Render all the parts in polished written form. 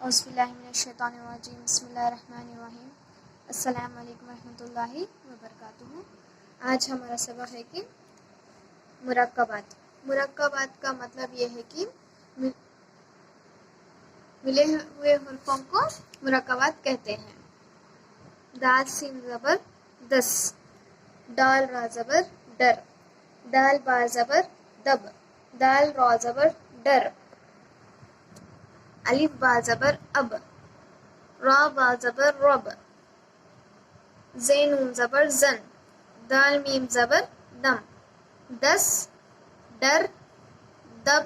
اعوذ باللہ من الشیطان الرجیم بسم اللہ الرحمن الرحیم السلام علیکم ورحمۃ اللہ وبرکاتہ۔ آج ہمارا سبق ہے کہ مرکبات۔ مرکبات کا مطلب یہ ہے کہ ملے ہوئے حرفوں کو مرکبات کہتے ہیں۔ دال سین زبر دس، دال را زبر ڈر، دال با زبر دب، دال را زبر ڈر، الف با زبر اب، را با زبر رب، زین نون زبر زن، دال میم زبر دم، دس، ڈر، دب،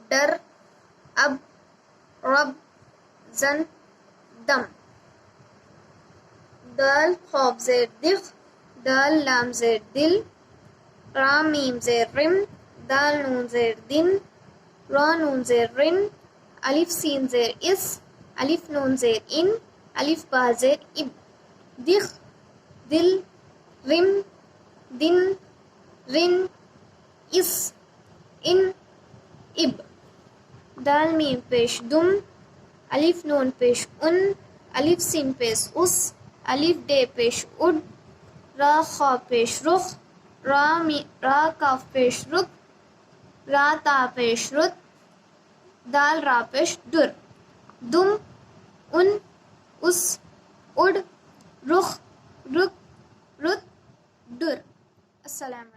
ڈر، اب، رب، زن، دم، دال خوف زیر دغ، دال لام زیر دل، را میم زیر رم، دال نون زیر دن، را نون زیر رن، الف سین زیر اس، الف نون زیر ان، الف با زیر اب، دغ، دل، رم، دن، رن، اس، ان، اب، دال میم پیش دم، الف نون پیش ان، الف سین پیش اس، الف ڈے پیش اڈ، را خا پیش رخ، را کاف پیش رک، را تا پیش رت، دال را پیش در، دم، ان، اس، اڈ، رخ، رک، رت، در۔ السلام علیکم۔